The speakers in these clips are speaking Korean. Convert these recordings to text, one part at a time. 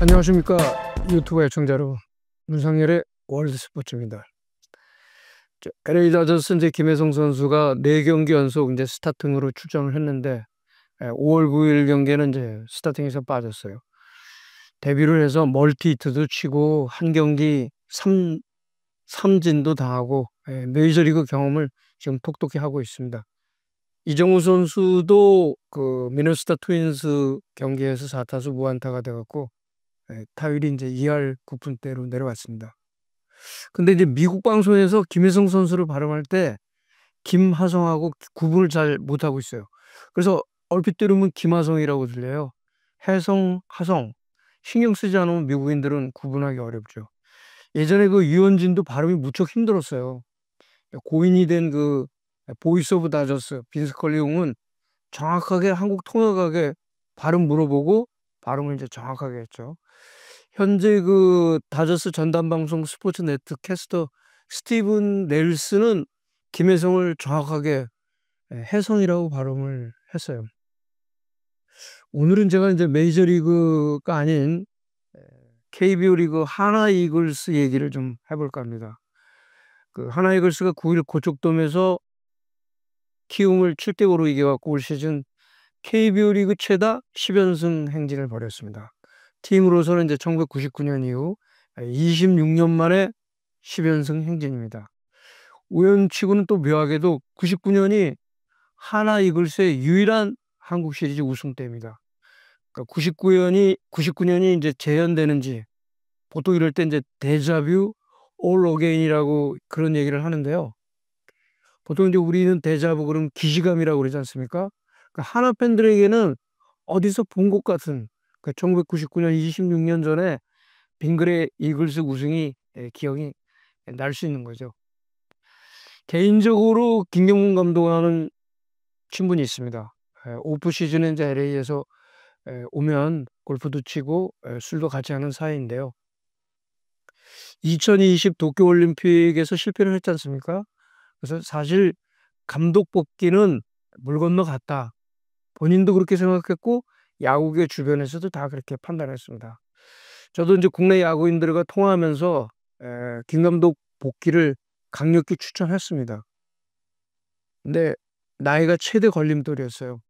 안녕하십니까. 유튜브 애청자 여러분. 문상열의 월드스포츠입니다. LA 다저스 이제 김혜성 선수가 4경기 연속 이제 스타팅으로 출전을 했는데 5월 9일 경기에는 이제 스타팅에서 빠졌어요. 데뷔를 해서 멀티히트도 치고 한 경기 삼진도 당하고 메이저리그 경험을 지금 톡톡히 하고 있습니다. 이정우 선수도 그 미네소타 트윈스 경기에서 4타수 무안타가 돼갖고 타율이 이제 2할 9푼대로 내려왔습니다. 근데 이제 미국 방송에서 김혜성 선수를 발음할 때 김하성하고 구분을 잘 못하고 있어요. 그래서 얼핏 들으면 김하성이라고 들려요. 혜성, 하성. 신경 쓰지 않으면 미국인들은 구분하기 어렵죠. 예전에 그 유현진도 발음이 무척 힘들었어요. 고인이 된 그 보이스 오브 다저스 빈스 컬리용은 정확하게 한국 통역하게 발음 물어보고 발음을 이제 정확하게 했죠. 현재 그 다저스 전담 방송 스포츠 네트 캐스터 스티븐 넬슨은 김혜성을 정확하게 혜성이라고 발음을 했어요. 오늘은 제가 이제 메이저리그가 아닌 KBO 리그 하나 이글스 얘기를 좀 해볼까 합니다. 그 하나 이글스가 9일 고척돔에서 키움을 7대5로 이겨갖고 올 시즌 KBO 리그 최다 10연승 행진을 벌였습니다. 팀으로서는 이제 1999년 이후 26년 만에 10연승 행진입니다. 우연치고는 또 묘하게도 99년이 하나 이글스의 유일한 한국 시리즈 우승 때입니다. 그러니까 99년이 이제 재현되는지 보통 이럴 때 이제 데자뷰 올 어게인이라고 그런 얘기를 하는데요. 보통 이제 우리는 데자부 그러면 기시감이라고 그러지 않습니까? 그러니까 하나 팬들에게는 어디서 본 것 같은 1999년 26년 전에 빙그레 이글스 우승이 기억이 날 수 있는 거죠. 개인적으로 김경문 감독하는 친분이 있습니다. 오프 시즌에 이제 LA에서 오면 골프도 치고 술도 같이 하는 사이인데요. 2020 도쿄올림픽에서 실패를 했지 않습니까? 그래서 사실 감독 뽑기는 물 건너 갔다. 본인도 그렇게 생각했고 야구계 주변에서도 다 그렇게 판단했습니다. 저도 이제 국내 야구인들과 통화하면서 김 감독 복귀를 강력히 추천했습니다. 근데 나이가 최대 걸림돌이었어요.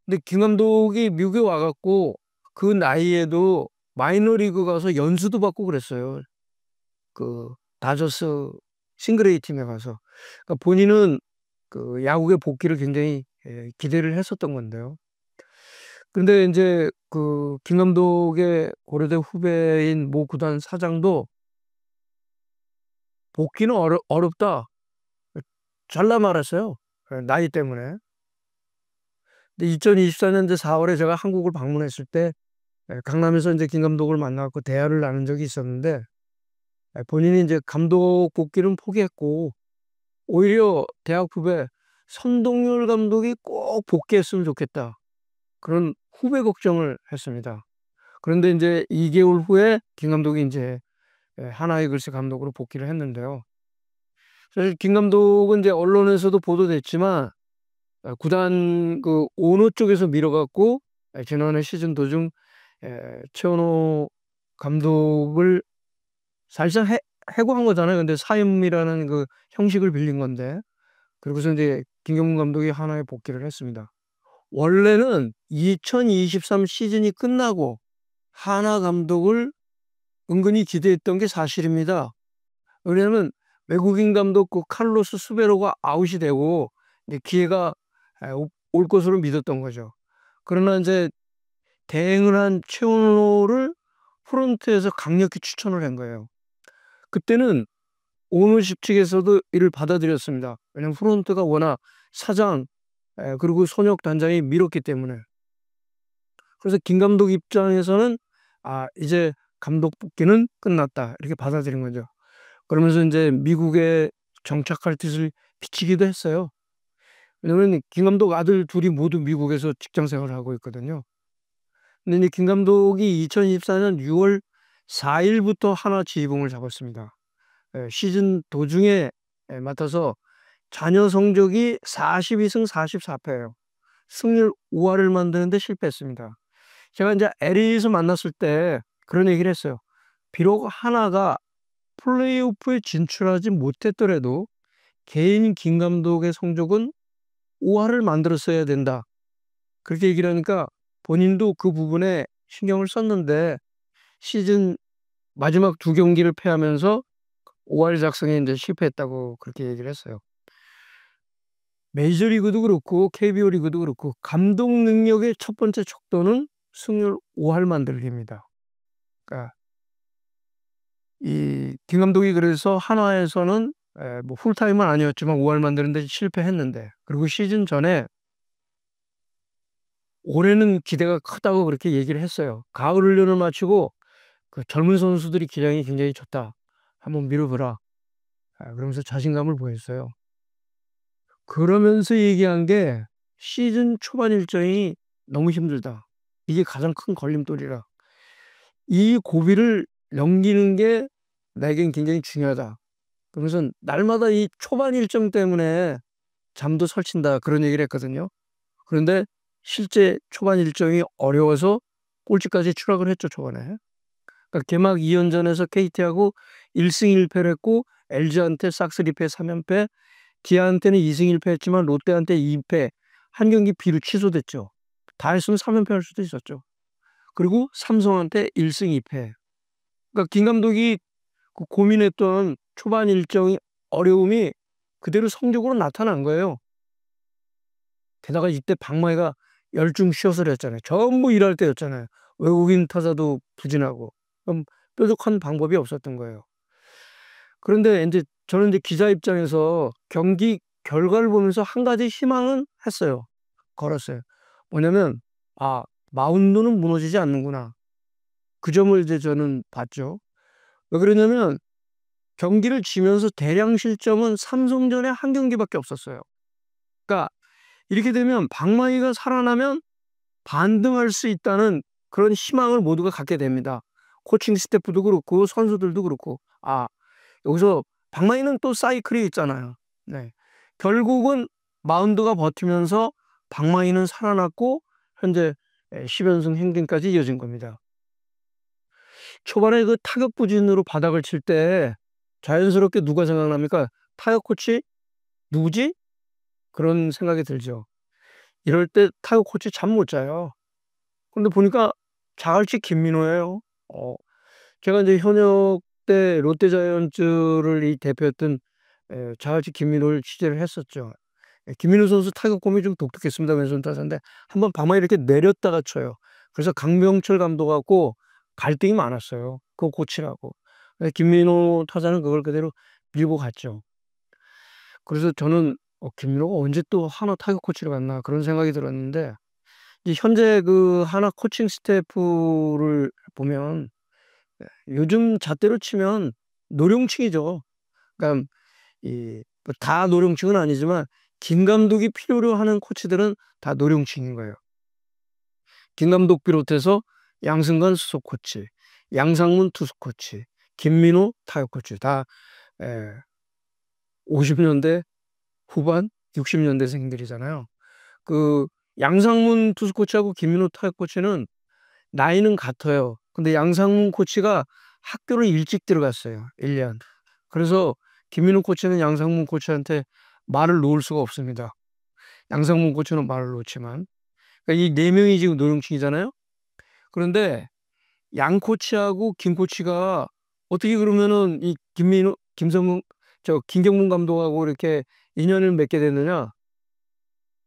근데 김 감독이 미국에 와갖고 그 나이에도 마이너리그 가서 연수도 받고 그랬어요. 그 다저스 싱글A 팀에 가서. 그러니까 본인은 그 야구의 복귀를 굉장히 기대를 했었던 건데요. 근데 이제 그 김 감독의 고려대 후배인 모 구단 사장도 복귀는 어렵다. 잘라 말했어요. 나이 때문에. 근데 2024년 이제 4월에 제가 한국을 방문했을 때 강남에서 이제 김 감독을 만나고 대화를 나눈 적이 있었는데 본인이 이제 감독 복귀는 포기했고 오히려 대학 후배 선동열 감독이 꼭 복귀했으면 좋겠다. 그런 후배 걱정을 했습니다. 그런데 이제 2개월 후에 김 감독이 이제 하나이글스 감독으로 복귀를 했는데요. 사실 김 감독은 이제 언론에서도 보도됐지만 구단 그 오너 쪽에서 밀어갖고 지난해 시즌 도중 최원호 감독을 사실상 해고한 거잖아요. 근데 사임이라는 그 형식을 빌린 건데 그리고서 이제 김경문 감독이 하나에 복귀를 했습니다. 원래는 2023 시즌이 끝나고 하나 감독을 은근히 기대했던 게 사실입니다. 왜냐하면 외국인 감독 그 칼로스 수베로가 아웃이 되고 이제 기회가 올 것으로 믿었던 거죠. 그러나 이제 대행을 한 최원호를 프론트에서 강력히 추천을 한 거예요. 그때는 오너십 측에서도 이를 받아들였습니다. 왜냐하면 프론트가 워낙 사장 그리고 손혁 단장이 밀었기 때문에. 그래서 김 감독 입장에서는 이제 감독 뽑기는 끝났다 이렇게 받아들인 거죠. 그러면서 이제 미국에 정착할 뜻을 비치기도 했어요. 왜냐면 김 감독 아들 둘이 모두 미국에서 직장 생활을 하고 있거든요. 근데 이제 김 감독이 2024년 6월 4일부터 하나 지휘봉을 잡았습니다. 시즌 도중에 맡아서 자녀 성적이 42승 44패예요. 승률 5할을 만드는데 실패했습니다. 제가 이제 LA에서 만났을 때 그런 얘기를 했어요. 비록 하나가 플레이오프에 진출하지 못했더라도 개인 김 감독의 성적은 5할을 만들었어야 된다. 그렇게 얘기를 하니까 본인도 그 부분에 신경을 썼는데 시즌 마지막 두 경기를 패하면서 5할 작성에 이제 실패했다고 그렇게 얘기를 했어요. 메이저리그도 그렇고 KBO 리그도 그렇고 감독 능력의 첫 번째 척도는 승률 5할 만들기입니다. 그러니까 이 김 감독이 그래서 한화에서는 뭐 풀타임은 아니었지만 5할 만드는데 실패했는데, 그리고 시즌 전에 올해는 기대가 크다고 그렇게 얘기를 했어요. 가을 훈련을 마치고 그 젊은 선수들이 기량이 굉장히 좋다, 한번 밀어보라, 그러면서 자신감을 보였어요. 그러면서 얘기한 게 시즌 초반 일정이 너무 힘들다, 이게 가장 큰 걸림돌이라, 이 고비를 넘기는 게 나에겐 굉장히 중요하다. 그러면서 날마다 이 초반 일정 때문에 잠도 설친다, 그런 얘기를 했거든요. 그런데 실제 초반 일정이 어려워서 꼴찌까지 추락을 했죠, 초반에. 그러니까 개막 2연전에서 KT하고 1승 1패를 했고, LG한테 싹쓸이패 3연패, 기아한테는 2승 1패 했지만 롯데한테 2패, 한 경기 비로 취소됐죠. 다 했으면 3연패 할 수도 있었죠. 그리고 삼성한테 1승 2패. 그러니까 김 감독이 그 고민했던 초반 일정의 어려움이 그대로 성적으로 나타난 거예요. 게다가 이때 박마이가 열중 쉬어서 했잖아요. 전부 일할 때였잖아요. 외국인 타자도 부진하고. 그럼 뾰족한 방법이 없었던 거예요. 그런데 이제 저는 이제 기자 입장에서 경기 결과를 보면서 한 가지 희망은 했어요. 걸었어요. 뭐냐면, 아, 마운드는 무너지지 않는구나. 그 점을 이제 저는 봤죠. 왜 그러냐면 경기를 지면서 대량 실점은 삼성전에 한 경기밖에 없었어요. 그러니까 이렇게 되면 박마이가 살아나면 반등할 수 있다는 그런 희망을 모두가 갖게 됩니다. 코칭 스태프도 그렇고 선수들도 그렇고. 아, 여기서 박마이는 또 사이클이 있잖아요. 네. 결국은 마운드가 버티면서 박마이는 살아났고 현재 10연승 행진까지 이어진 겁니다. 초반에 그 타격 부진으로 바닥을 칠 때 자연스럽게 누가 생각납니까? 타격 코치 누구지? 그런 생각이 들죠. 이럴 때 타격 코치 잠 못 자요. 근데 보니까 자갈치 김민호예요. 어, 제가 이제 현역 때 롯데자이언츠를 이 대표했던 자갈치 김민호를 취재를 했었죠. 김민호 선수 타격폼이 좀 독특했습니다. 왼손 타자인데 한번 방망이 이렇게 내렸다가 쳐요. 그래서 강명철 감독하고 갈등이 많았어요. 그거 고치라고. 김민호 타자는 그걸 그대로 밀고 갔죠. 그래서 저는 김민호가 언제 또 하나 타격 코치를 갔나 그런 생각이 들었는데, 이제 현재 그 하나 코칭 스태프를 보면 요즘 잣대로 치면 노령층이죠. 그러니까 이다 노령층은 아니지만 김 감독이 필요로 하는 코치들은 다 노령층인 거예요. 김 감독 비롯해서 양승관 수석 코치, 양상문 투수 코치, 김민호 타격 코치 다 50년대 후반, 60년대생들이잖아요. 그 양상문 투수 코치하고 김민호 타격 코치는 나이는 같아요. 근데 양상문 코치가 학교를 일찍 들어갔어요. 1년. 그래서 김민호 코치는 양상문 코치한테 말을 놓을 수가 없습니다. 양상문 코치는 말을 놓지만. 그러니까 이 네 명이 지금 노령층이잖아요. 그런데 양 코치하고 김 코치가 어떻게 그러면은 이 김민호, 김성문, 김경문 감독하고 이렇게 인연을 맺게 됐느냐?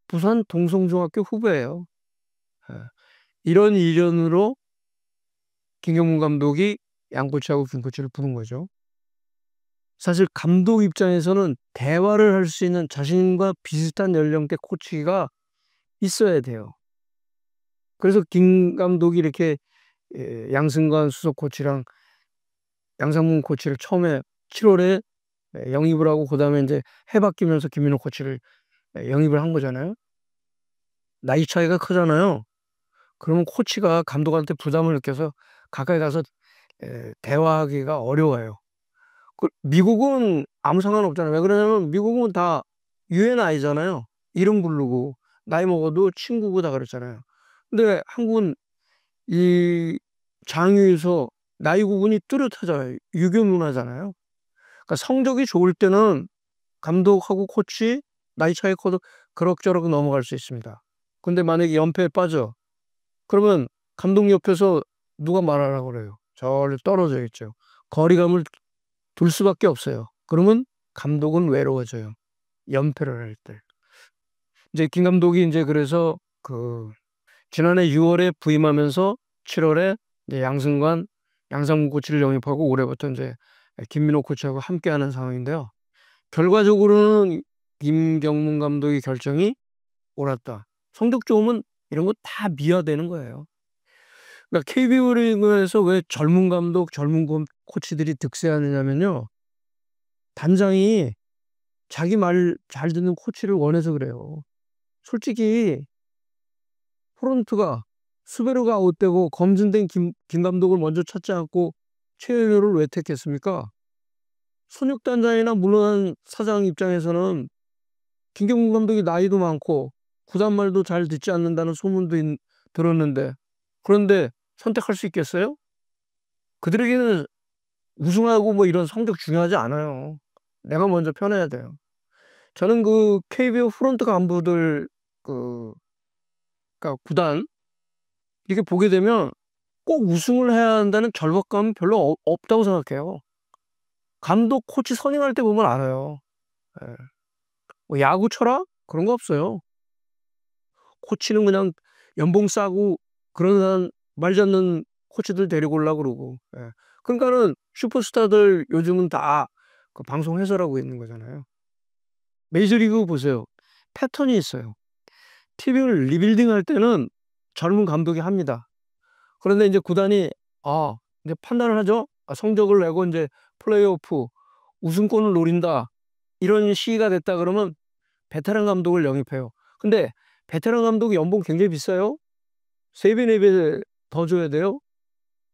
부산 동성중학교 후배예요. 예. 이런 인연으로 김경문 감독이 양 코치하고 김 코치를 부른 거죠. 사실 감독 입장에서는 대화를 할 수 있는 자신과 비슷한 연령대 코치가 있어야 돼요. 그래서 김 감독이 이렇게 양승관 수석 코치랑 양상문 코치를 처음에 7월에 영입을 하고 그다음에 이제 해 바뀌면서 김민호 코치를 영입을 한 거잖아요. 나이 차이가 크잖아요. 그러면 코치가 감독한테 부담을 느껴서 가까이 가서 대화하기가 어려워요. 미국은 아무 상관없잖아요. 왜 그러냐면 미국은 다 유엔 아이잖아요. 이름 부르고 나이 먹어도 친구고 다 그렇잖아요. 근데 한국은 이 장유에서 나이 구분이 뚜렷하잖아요. 유교 문화잖아요. 그러니까 성적이 좋을 때는 감독하고 코치 나이 차이 커도 그럭저럭 넘어갈 수 있습니다. 근데 만약에 연패에 빠져 그러면 감독 옆에서 누가 말하라고 그래요. 저를 떨어져 있죠. 거리감을 둘 수밖에 없어요. 그러면 감독은 외로워져요. 연패를 할 때. 이제 김 감독이 이제 그래서 지난해 6월에 부임하면서 7월에 이제 양상문 코치를 영입하고 올해부터 이제 김민호 코치하고 함께하는 상황인데요. 결과적으로는 김경문 감독의 결정이 옳았다. 성적 좋으면 이런 거 다 미화되는 거예요. 그러니까 KBO 리그에서 왜 젊은 감독, 코치들이 득세하느냐면요. 단장이 자기 말 잘 듣는 코치를 원해서 그래요. 솔직히 프론트가 수베르가 아웃되고 검증된 김 감독을 먼저 찾지 않고 최현우를 왜 택했습니까? 손익단장이나 물러난 사장 입장에서는 김경문 감독이 나이도 많고 구단 말도 잘 듣지 않는다는 소문도 들었는데 그런데 선택할 수 있겠어요? 그들에게는 우승하고 뭐 이런 성적 중요하지 않아요. 내가 먼저 편해야 돼요. 저는 KBO 프론트 간부들 그러니까 구단 이렇게 보게 되면 꼭 우승을 해야 한다는 절박감은 별로 없다고 생각해요. 감독, 코치 선임할 때 보면 알아요. 예. 뭐 야구 철학? 그런 거 없어요. 코치는 그냥 연봉 싸고 그런 말 잡는 코치들 데리고 오려고 그러고. 예. 그러니까는 슈퍼스타들 요즘은 다 방송 해설하고 있는 거잖아요. 메이저리그 보세요. 패턴이 있어요. 팀을 리빌딩 할 때는 젊은 감독이 합니다. 그런데 이제 구단이 이제 판단을 하죠. 성적을 내고 이제 플레이오프 우승권을 노린다. 이런 시기가 됐다 그러면 베테랑 감독을 영입해요. 근데 베테랑 감독이 연봉 굉장히 비싸요. 3배, 4배 더 줘야 돼요.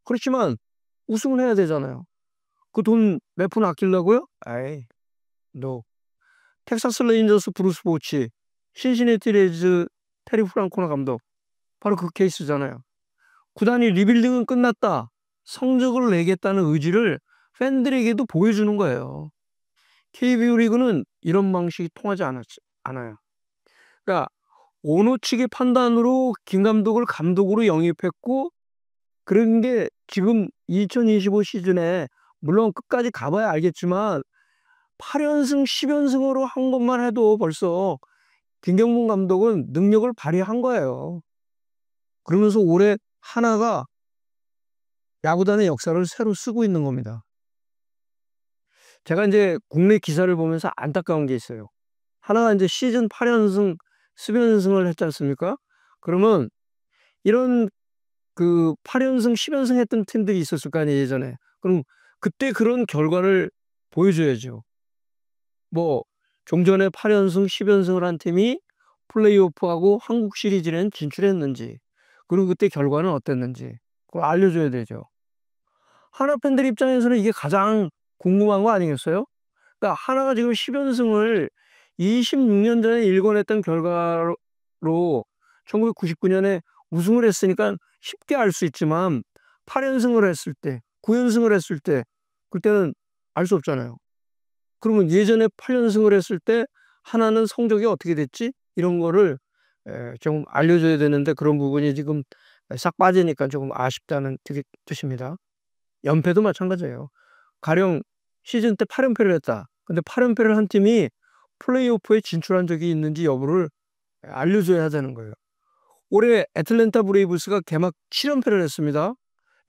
그렇지만 우승을 해야 되잖아요. 그 돈 몇 푼 아끼려고요? 아이, no. 텍사스 레인저스 브루스 보치, 신시내티 레이즈 테리 프랑코나 감독. 바로 그 케이스잖아요. 구단이 리빌딩은 끝났다. 성적을 내겠다는 의지를 팬들에게도 보여주는 거예요. KBO 리그는 이런 방식이 통하지 않아요. 그러니까 오너 측의 판단으로 김 감독을 감독으로 영입했고 그런 게 지금 2025 시즌에 물론 끝까지 가봐야 알겠지만 8연승 10연승으로 한 것만 해도 벌써 김경문 감독은 능력을 발휘한 거예요. 그러면서 올해 하나가 야구단의 역사를 새로 쓰고 있는 겁니다. 제가 이제 국내 기사를 보면서 안타까운 게 있어요. 하나가 이제 시즌 8연승, 10연승을 했지 않습니까? 그러면 이런 8연승, 10연승 했던 팀들이 있었을 거 아니에요, 예전에. 그럼 그때 그런 결과를 보여줘야죠. 뭐, 종전에 8연승, 10연승을 한 팀이 플레이오프하고 한국 시리즈는 진출했는지, 그리고 그때 결과는 어땠는지, 그걸 알려줘야 되죠. 하나 팬들 입장에서는 이게 가장 궁금한 거 아니겠어요? 그러니까 하나가 지금 10연승을 26년 전에 일궈냈던 결과로 1999년에 우승을 했으니까 쉽게 알 수 있지만 8연승을 했을 때, 9연승을 했을 때 그때는 알 수 없잖아요. 그러면 예전에 8연승을 했을 때 하나는 성적이 어떻게 됐지? 이런 거를 좀 알려줘야 되는데 그런 부분이 지금 싹 빠지니까 조금 아쉽다는 뜻입니다. 연패도 마찬가지예요. 가령 시즌 때 8연패를 했다. 근데 8연패를 한 팀이 플레이오프에 진출한 적이 있는지 여부를 알려줘야 되는 거예요. 올해 애틀랜타 브레이브스가 개막 7연패를 했습니다.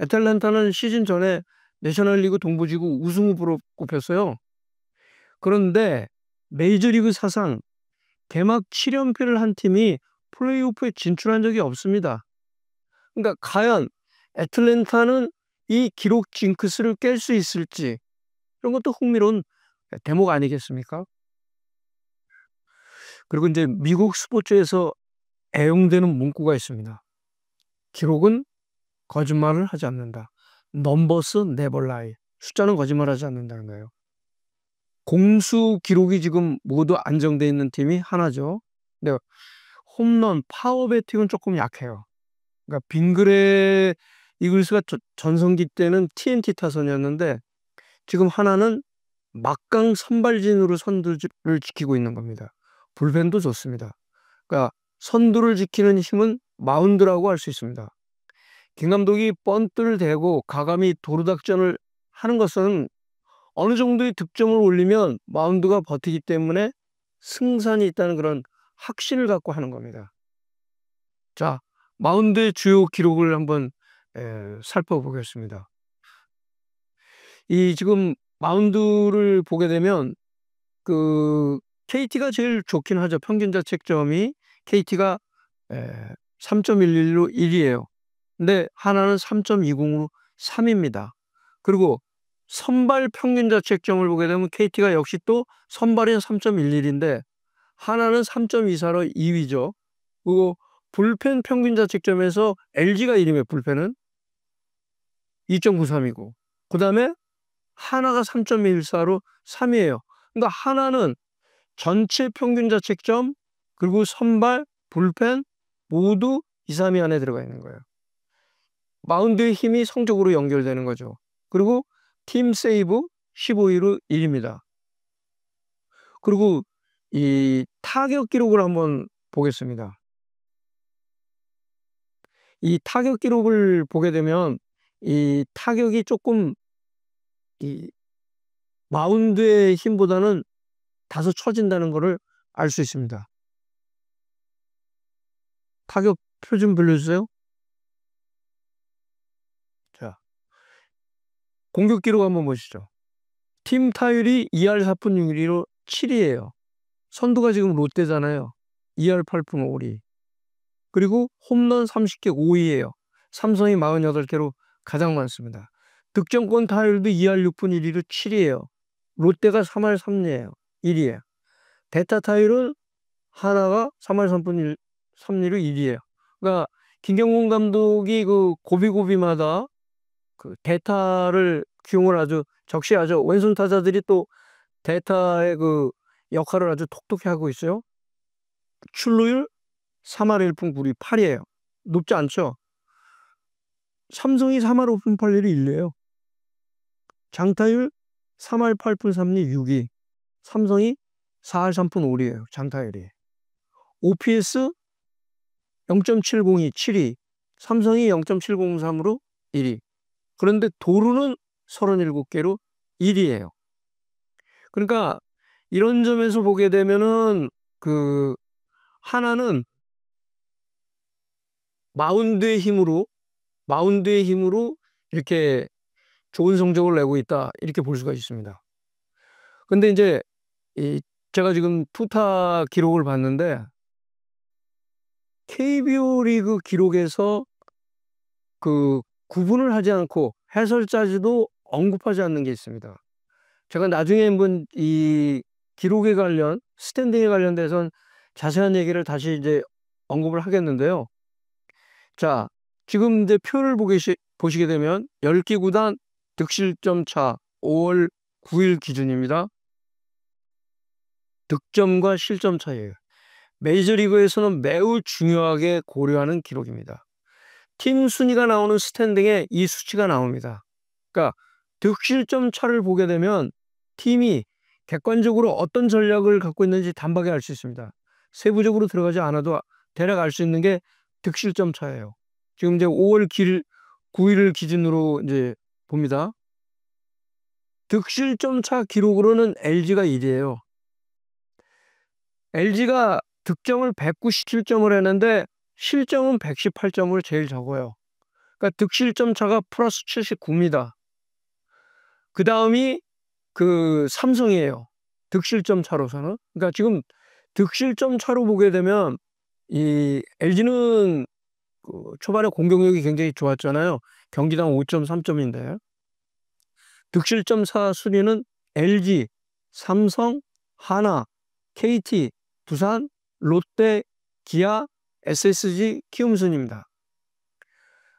애틀랜타는 시즌 전에 내셔널리그 동부지구 우승 후보로 꼽혔어요. 그런데 메이저리그 사상 개막 7연패를 한 팀이 플레이오프에 진출한 적이 없습니다. 그러니까 과연 애틀랜타는 이 기록 징크스를 깰 수 있을지 이런 것도 흥미로운 대목 아니겠습니까? 그리고 이제 미국 스포츠에서 애용되는 문구가 있습니다. 기록은 거짓말을 하지 않는다. Numbers never lie. 숫자는 거짓말하지 않는다는 거예요. 공수 기록이 지금 모두 안정되어 있는 팀이 하나죠. 근데 홈런, 파워 배팅은 조금 약해요. 그러니까 빙그레 이글스가 전성기 때는 TNT 타선이었는데 지금 하나는 막강 선발진으로 선두를 지키고 있는 겁니다. 불펜도 좋습니다. 그러니까 선두를 지키는 힘은 마운드라고 할 수 있습니다. 김 감독이 번트를 대고 과감히 도루닥전을 하는 것은 어느 정도의 득점을 올리면 마운드가 버티기 때문에 승산이 있다는 그런 확신을 갖고 하는 겁니다. 자, 마운드의 주요 기록을 한번 살펴보겠습니다. 이 지금 마운드를 보게 되면 그 KT가 제일 좋긴 하죠. 평균 자책점이 KT가 3.11로 1위예요. 근데 하나는 3.20으로 3위입니다. 그리고 선발 평균 자책점을 보게 되면 KT가 역시 또 선발인 3.11인데 하나는 3.24로 2위죠. 그리고 불펜 평균 자책점에서 LG가 1위면 불펜은 2.93이고 그 다음에 하나가 3.14로 3위예요. 그러니까 하나는 전체 평균 자책점 그리고 선발, 불펜 모두 2, 3위 안에 들어가 있는 거예요. 마운드의 힘이 성적으로 연결되는 거죠. 그리고 팀 세이브 15위로 1위입니다. 그리고 이 타격 기록을 한번 보겠습니다. 이 타격 기록을 보게 되면 이 타격이 조금 이 마운드의 힘보다는 다소 처진다는 것을 알 수 있습니다. 타격 표 좀 빌려주세요. 자, 공격 기록 한번 보시죠. 팀 타율이 2할 4푼 6리로 7위예요. 선두가 지금 롯데잖아요. 2할 8푼 5리. 그리고 홈런 30개 5위예요. 삼성이 48개로 가장 많습니다. 득점권 타율도 2할 6푼 1리로 7위예요. 롯데가 3할 3리예요. 1위예요. 대타 타율은 하나가 3할 3푼 3리로 1위예요. 그러니까 김경문 감독이 그 고비고비마다 그 대타를 기용을 아주 적시하죠. 왼손 타자들이 또 대타의 그 역할을 아주 톡톡히 하고 있어요. 출루율 3할 1푼 9리 8이에요. 높지 않죠? 삼성이 3할 5푼 8리로 1위예요. 장타율 3할 8푼 3리 6위. 삼성이 4할 3푼 5리예요. 장타율이. OPS 0.702 7위. 삼성이 0.703으로 1위. 그런데 도루는 37개로 1위예요. 그러니까 이런 점에서 보게 되면은 그 하나는 마운드의 힘으로 이렇게 좋은 성적을 내고 있다 이렇게 볼 수가 있습니다. 근데 이제 이 제가 지금 투타 기록을 봤는데 KBO 리그 기록에서 그 구분을 하지 않고 해설자지도 언급하지 않는 게 있습니다. 제가 나중에 한번 이 기록에 관련 스탠딩에 관련돼선 자세한 얘기를 다시 이제 언급을 하겠는데요. 자, 지금 이제 표를 보시게 되면 10개 구단 득실점 차 5월 9일 기준입니다. 득점과 실점 차이예요. 메이저리그에서는 매우 중요하게 고려하는 기록입니다. 팀 순위가 나오는 스탠딩에 이 수치가 나옵니다. 그러니까 득실점 차를 보게 되면 팀이 객관적으로 어떤 전략을 갖고 있는지 단박에 알 수 있습니다. 세부적으로 들어가지 않아도 대략 알 수 있는 게 득실점 차예요. 지금 이제 5월 9일을 기준으로 이제 봅니다. 득실점 차 기록으로는 LG가 1위예요. LG가 득점을 197점을 했는데 실점은 118점으로 제일 적어요. 그러니까 득실점 차가 플러스 79입니다. 그 다음이 그 삼성이에요. 득실점 차로서는. 그러니까 지금 득실점 차로 보게 되면 이 LG는 그 초반에 공격력이 굉장히 좋았잖아요. 경기당 5.3점인데 득실점 차 순위는 LG, 삼성, 하나, KT, 두산, 롯데, 기아, SSG, 키움 순입니다.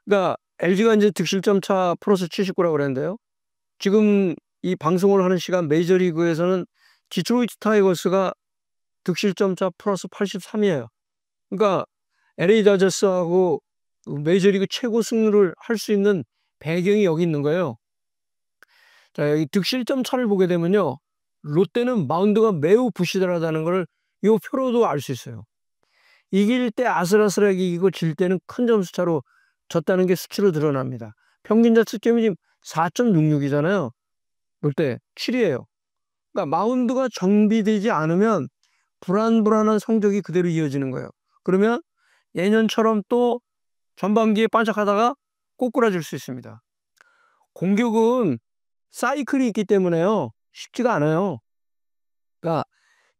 그러니까 LG가 이제 득실점 차 플러스 79라고 그랬는데요. 지금 이 방송을 하는 시간 메이저리그에서는 디트로이트 타이거스가 득실점 차 플러스 83이에요. 그러니까 LA 다저스하고 메이저리그 최고 승률을 할 수 있는 배경이 여기 있는 거예요. 자, 여기 득실점 차를 보게 되면요. 롯데는 마운드가 매우 부실하다는 걸 이 표로도 알 수 있어요. 이길 때 아슬아슬하게 이기고 질 때는 큰 점수 차로 졌다는 게 수치로 드러납니다. 평균 자책점이 지금 4.66이잖아요. 롯데 7이에요. 그러니까 마운드가 정비되지 않으면 불안불안한 성적이 그대로 이어지는 거예요. 그러면 예년처럼 또 전반기에 반짝하다가 꼬꾸라질 수 있습니다. 공격은 사이클이 있기 때문에요. 쉽지가 않아요. 그러니까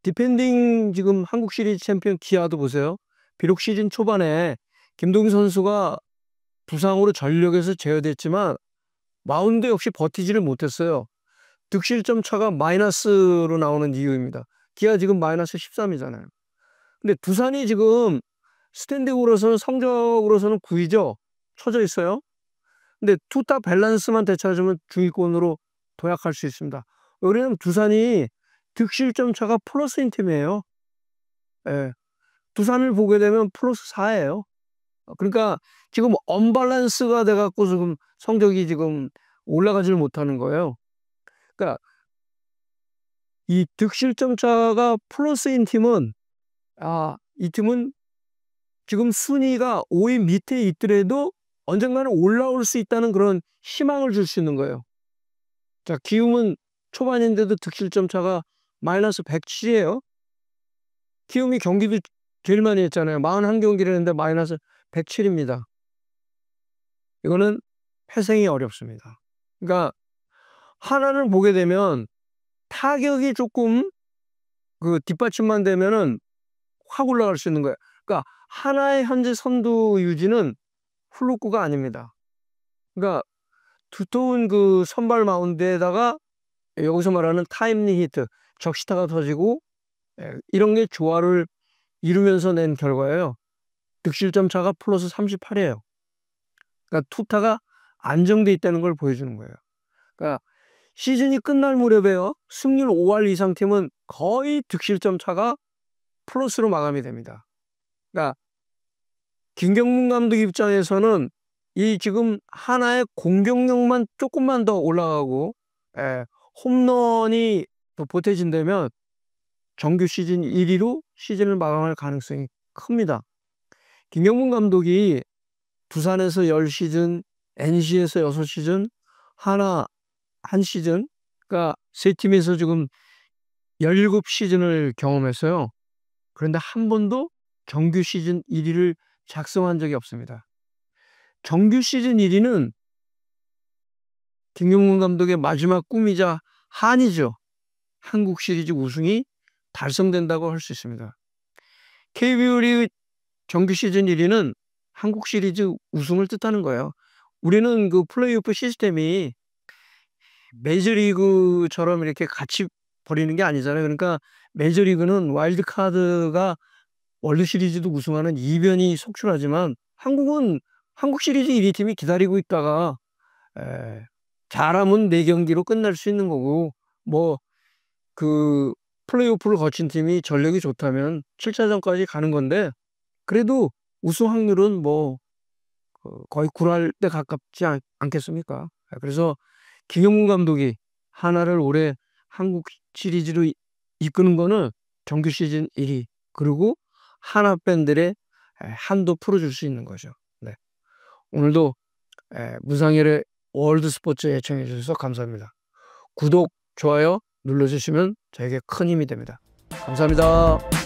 디펜딩 지금 한국 시리즈 챔피언 기아도 보세요. 비록 시즌 초반에 김동희 선수가 부상으로 전력에서 제어됐지만 마운드 역시 버티지를 못했어요. 득실점 차가 마이너스로 나오는 이유입니다. 기아 지금 마이너스 13이잖아요. 근데 두산이 지금 스탠딩으로서는 성적으로서는 9위죠. 쳐져 있어요. 근데 투타 밸런스만 되찾으면 중위권으로 도약할 수 있습니다. 왜냐하면 두산이 득실점 차가 플러스인 팀이에요. 예. 두산을 보게 되면 플러스 4예요. 그러니까 지금 언밸런스가 돼갖고 지금 성적이 지금 올라가지를 못하는 거예요. 그러니까 이 득실점 차가 플러스인 팀은 이 팀은 지금 순위가 5위 밑에 있더라도 언젠가는 올라올 수 있다는 그런 희망을 줄 수 있는 거예요. 자, 기움은 초반인데도 득실점 차가 마이너스 107이에요. 기움이 경기도 제일 많이 했잖아요. 41경기를 했는데 마이너스 107입니다. 이거는 패생이 어렵습니다. 그러니까 하나를 보게 되면 타격이 조금 그 뒷받침만 되면은 확 올라갈 수 있는 거예요. 그러니까 하나의 현재 선두 유지는 플루크가 아닙니다. 그러니까 두터운 그 선발 마운드에다가 여기서 말하는 타임리 히트, 적시타가 터지고 이런 게 조화를 이루면서 낸 결과예요. 득실점 차가 플러스 38이에요. 그러니까 투타가 안정돼 있다는 걸 보여주는 거예요. 그러니까 시즌이 끝날 무렵에요. 승률 5할 이상 팀은 거의 득실점 차가 플러스로 마감이 됩니다. 그러니까 김경문 감독 입장에서는 이 지금 하나의 공격력만 조금만 더 올라가고 홈런이 더 보태진다면 정규 시즌 1위로 시즌을 마감할 가능성이 큽니다. 김경문 감독이 두산에서 10시즌, NC에서 6시즌, 하나 한 시즌, 그러니까 세 팀에서 지금 17시즌을 경험했어요. 그런데 한 번도 정규 시즌 1위를 작성한 적이 없습니다. 정규 시즌 1위는 김경문 감독의 마지막 꿈이자 한이죠. 한국 시리즈 우승이 달성된다고 할 수 있습니다. KBO 리그 정규 시즌 1위는 한국 시리즈 우승을 뜻하는 거예요. 우리는 그 플레이오프 시스템이 메이저리그처럼 이렇게 같이 벌이는 게 아니잖아요. 그러니까 메이저리그는 와일드카드가 월드시리즈도 우승하는 이변이 속출하지만 한국은 한국 시리즈 1위 팀이 기다리고 있다가 잘하면 4경기로 끝날 수 있는 거고 뭐 그 플레이오프를 거친 팀이 전력이 좋다면 7차전까지 가는 건데 그래도 우승 확률은 뭐 거의 9할 때 가깝지 않겠습니까? 그래서 김경문 감독이 하나를 올해 한국 시리즈로 이끄는 거는 정규 시즌 1위 그리고 하나 팬들의 한도 풀어줄 수 있는 거죠. 네. 오늘도 문상열의 월드 스포츠 애청해 주셔서 감사합니다. 구독, 좋아요 눌러주시면 저에게 큰 힘이 됩니다. 감사합니다.